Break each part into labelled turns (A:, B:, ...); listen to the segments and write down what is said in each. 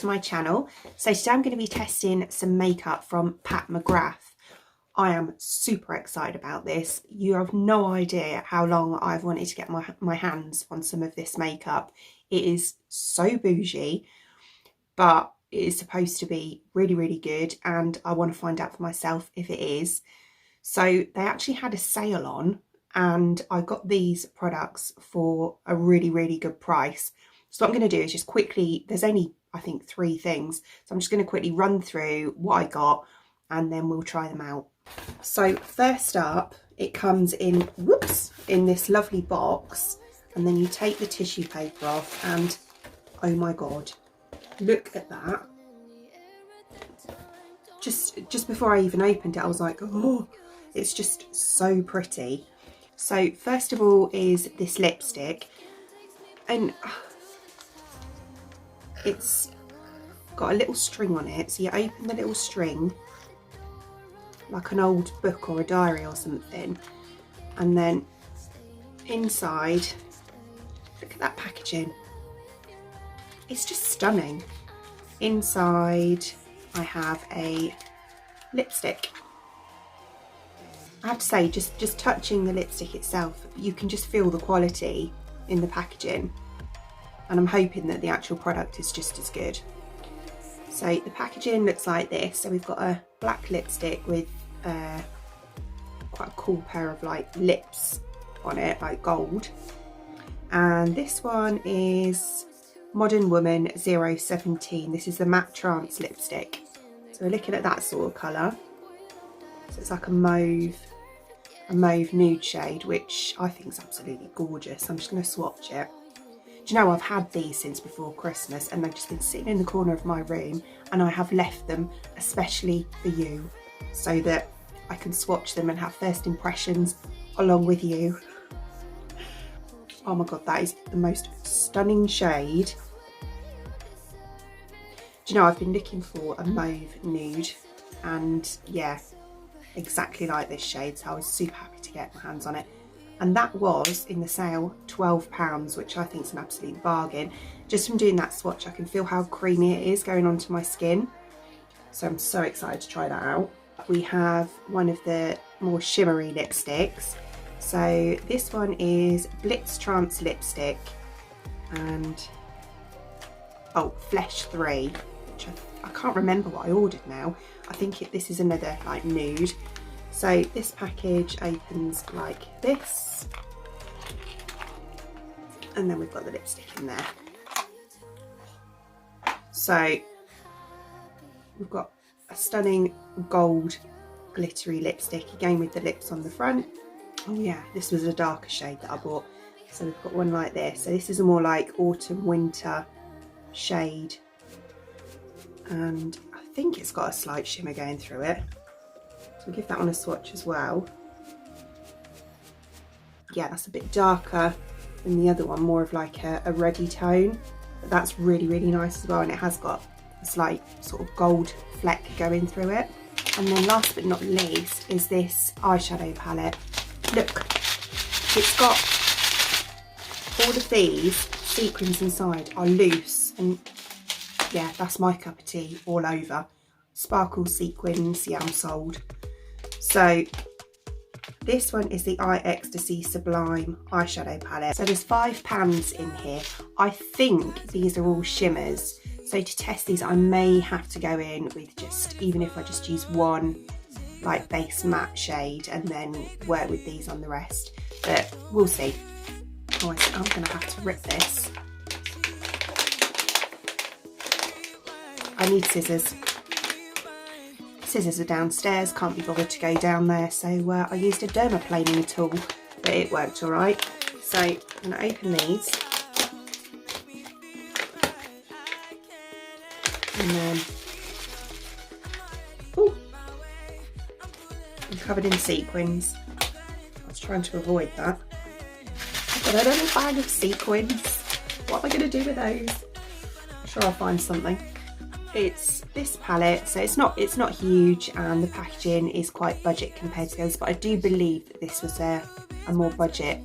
A: to my channel. So today I'm going to be testing some makeup from Pat McGrath. I am super excited about this. You have no idea how long I've wanted to get my hands on some of this makeup. It is so bougie, but it is supposed to be really, really good, and I want to find out for myself if it is. So they actually had a sale on, and I got these products for a really, really good price. So what I'm going to do is just quickly, there's only, I think, 3 things. So I'm just going to quickly run through what I got and then we'll try them out. So first up, it comes in, in this lovely box, and then you take the tissue paper off and oh my God, look at that. Just before I even opened it, I was like, oh, it's just so pretty. So first of all is this lipstick, and it's got a little string on it, so you open the little string like an old book or a diary or something, and then inside, look at that packaging, it's just stunning. Inside I have a lipstick. I have to say, just touching the lipstick itself, you can just feel the quality in the packaging, and I'm hoping that the actual product is just as good. So the packaging looks like this. So we've got a black lipstick with quite a cool pair of like lips on it, like gold. And this one is Modern Woman 017. This is the matte trance lipstick. So we're looking at that sort of colour. So it's like a mauve nude shade, which I think is absolutely gorgeous. I'm just going to swatch it. Do you know, I've had these since before Christmas, and they've just been sitting in the corner of my room, and I have left them especially for you so that I can swatch them and have first impressions along with you. Oh my God, that is the most stunning shade. Do you know, I've been looking for a mauve nude, and yeah, exactly like this shade, so I was super happy to get my hands on it. And that was in the sale £12, which I think is an absolute bargain. Just from doing that swatch, I can feel how creamy it is going onto my skin, so I'm so excited to try that out. We have one of the more shimmery lipsticks. So this one is Blitz Trance lipstick, and Flesh 3, which I can't remember what I ordered now. I think this is another like nude. So this package opens like this, and then we've got the lipstick in there. So we've got a stunning gold glittery lipstick, again with the lips on the front. Oh yeah, this was a darker shade that I bought. So we've got one like this. So this is a more like autumn winter shade, and I think it's got a slight shimmer going through it. So we'll give that one a swatch as well. Yeah, that's a bit darker than the other one, more of like a reddy tone, but that's really, really nice as well, and it has got a slight sort of gold fleck going through it. And then last but not least is this eyeshadow palette. Look, it's got all of these sequins inside are loose, and yeah, that's my cup of tea all over. Sparkle sequins, yeah, I'm sold. So this one is the Ecstasy Sublime eyeshadow palette. So there's 5 pans in here. I think these are all shimmers. So to test these, I may have to go in with just, even if I just use one like base matte shade and then work with these on the rest. But we'll see. Oh, I'm gonna have to rip this. I need scissors. Scissors are downstairs, can't be bothered to go down there, so I used a dermaplaning tool, but it worked all right. So I'm going to open these, and then, ooh, I'm covered in sequins. I was trying to avoid that. I've got a little bag of sequins. What am I going to do with those? I'm sure I'll find something. It's this palette, so it's not huge, and the packaging is quite budget compared to those, but I do believe that this was a more budget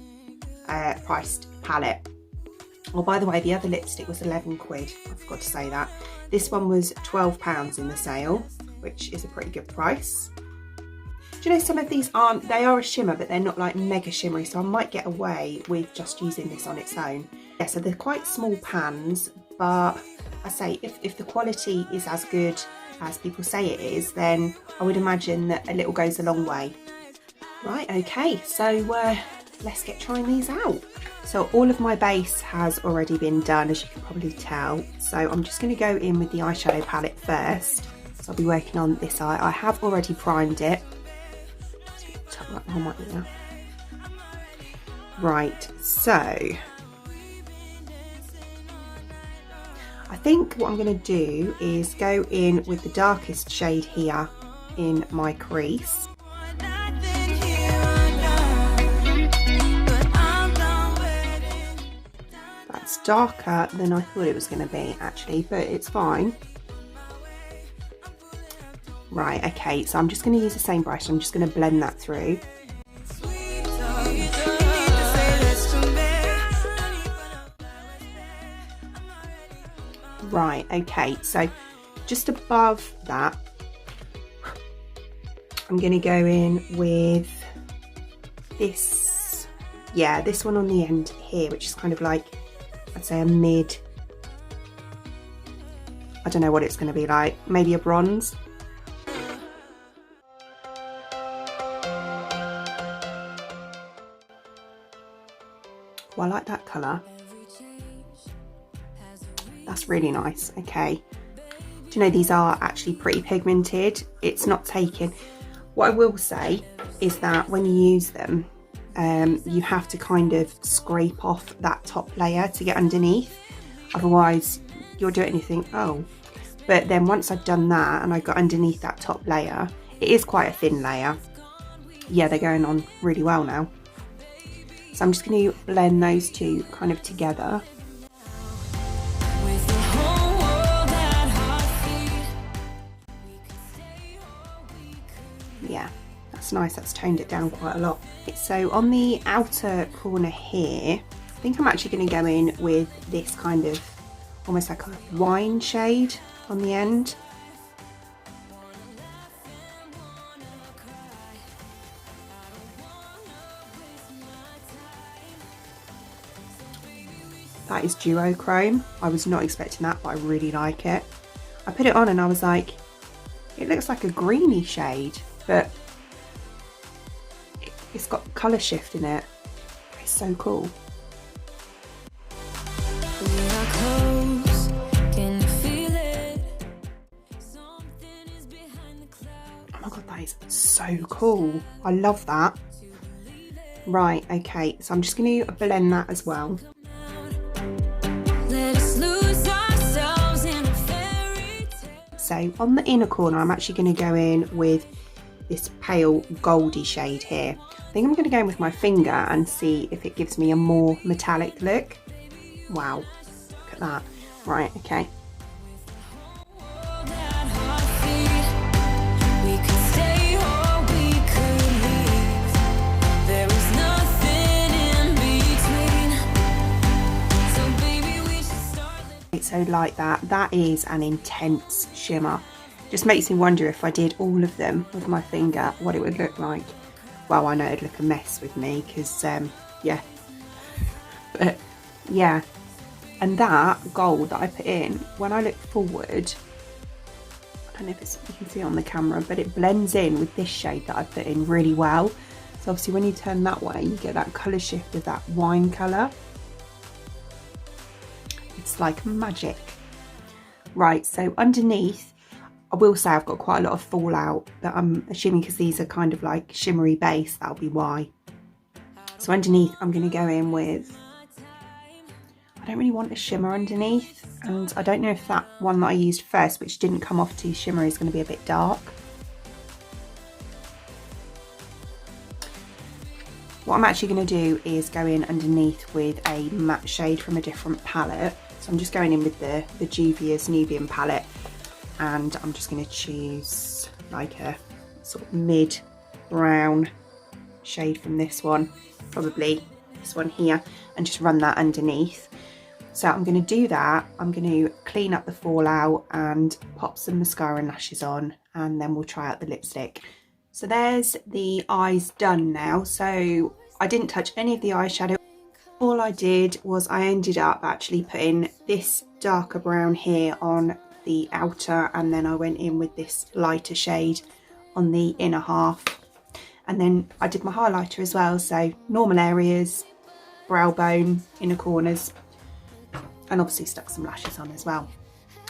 A: priced palette. Oh, by the way, the other lipstick was 11 quid. I forgot to say that. This one was £12 in the sale, which is a pretty good price. Do you know some of these they are a shimmer, but they're not like mega shimmery, so I might get away with just using this on its own. Yeah, so they're quite small pans, but I say if the quality is as good as people say it is, then I would imagine that a little goes a long way. Right, okay, so let's get trying these out. So all of my base has already been done, as you can probably tell. So I'm just going to go in with the eyeshadow palette first. So I'll be working on this eye. I have already primed it. Right, so I think what I'm going to do is go in with the darkest shade here in my crease. That's darker than I thought it was going to be actually, but it's fine. Right, okay, so I'm just going to use the same brush. I'm just going to blend that through. Right, okay, so just above that, I'm going to go in with this, yeah, this one on the end here, which is kind of like, I'd say a mid, I don't know what it's going to be like, maybe a bronze. Oh, I like that colour. That's really nice. Okay. Do you know these are actually pretty pigmented? It's not taken. What I will say is that when you use them, you have to kind of scrape off that top layer to get underneath. Otherwise, you'll do it and you think, oh. But then once I've done that and I got underneath that top layer, it is quite a thin layer. Yeah, they're going on really well now. So I'm just going to blend those two kind of together. Yeah, that's nice, that's toned it down quite a lot. So on the outer corner here, I think I'm actually going to go in with this kind of almost like a wine shade on the end. That is duochrome. I was not expecting that, but I really like it. I put it on and I was like, it looks like a greeny shade, but it's got colour shift in it. It's so cool. Oh my god, that is so cool. I love that. Right, okay, so I'm just going to blend that as well. So on the inner corner, I'm actually going to go in with this pale goldy shade here. I think I'm going to go in with my finger and see if it gives me a more metallic look. Wow, look at that. Right, okay. So like that is an intense shimmer. Just makes me wonder if I did all of them with my finger, what it would look like. Well, I know it'd look a mess with me because yeah, but yeah. And that gold that I put in, when I look forward, I don't know if you can see it on the camera, but it blends in with this shade that I put in really well. So obviously when you turn that way, you get that colour shift of that wine colour. It's like magic. Right, so underneath, I will say I've got quite a lot of fallout, but I'm assuming because these are kind of like shimmery base, that'll be why. So underneath, I'm going to go in with, I don't really want a shimmer underneath, and I don't know if that one that I used first, which didn't come off too shimmery, is going to be a bit dark. What I'm actually going to do is go in underneath with a matte shade from a different palette. So I'm just going in with the Juvia's Nubian palette, and I'm just going to choose like a sort of mid brown shade from this one, probably this one here, and just run that underneath. So I'm going to do that. I'm going to clean up the fallout and pop some mascara and lashes on, and then we'll try out the lipstick. So there's the eyes done now. So I didn't touch any of the eyeshadow. All I did was I ended up actually putting this darker brown here on the outer, and then I went in with this lighter shade on the inner half. And then I did my highlighter as well, so normal areas, brow bone, inner corners, and obviously stuck some lashes on as well.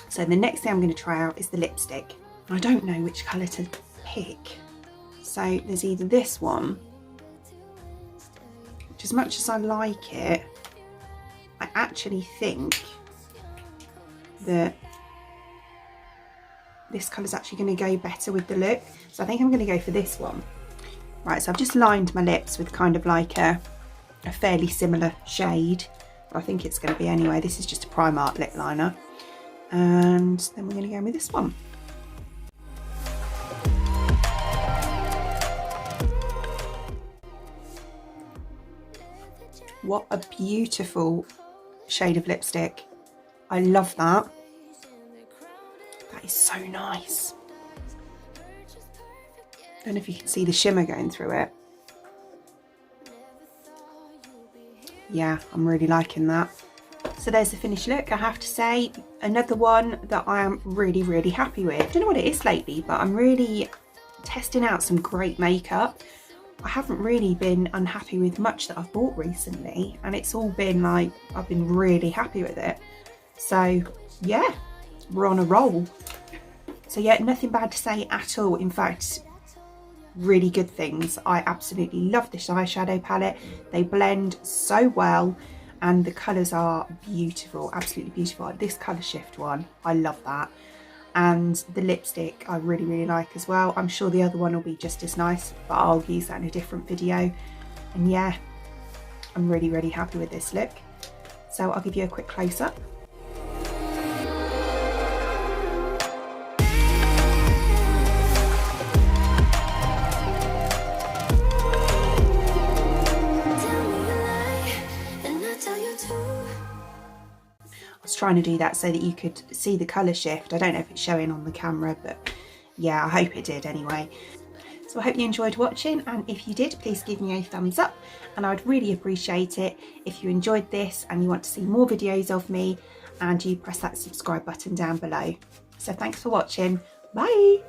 A: So the next thing I'm going to try out is the lipstick. I don't know which colour to pick. So there's either this one, which as much as I like it, I actually think that this colour is actually going to go better with the look. So I think I'm going to go for this one. Right, so I've just lined my lips with kind of like a fairly similar shade. I think it's going to be anyway. This is just a Primark lip liner. And then we're going to go in with this one. What a beautiful shade of lipstick. I love that. That is so nice. I don't know if you can see the shimmer going through it. Yeah, I'm really liking that. So there's the finished look. I have to say, another one that I am really, really happy with. I don't know what it is lately, but I'm really testing out some great makeup. I haven't really been unhappy with much that I've bought recently, and it's all been like, I've been really happy with it. So yeah, we're on a roll. So yeah, nothing bad to say at all. In fact, really good things. I absolutely love this eyeshadow palette. They blend so well and the colours are beautiful, absolutely beautiful. This colour shift one, I love that. And the lipstick I really, really like as well. I'm sure the other one will be just as nice, but I'll use that in a different video. And yeah, I'm really, really happy with this look. So I'll give you a quick close-up. Trying to do that so that you could see the colour shift. I don't know if it's showing on the camera, but yeah, I hope it did anyway. So I hope you enjoyed watching, and if you did, please give me a thumbs up, and I'd really appreciate it if you enjoyed this and you want to see more videos of me, and you press that subscribe button down below. So thanks for watching. Bye.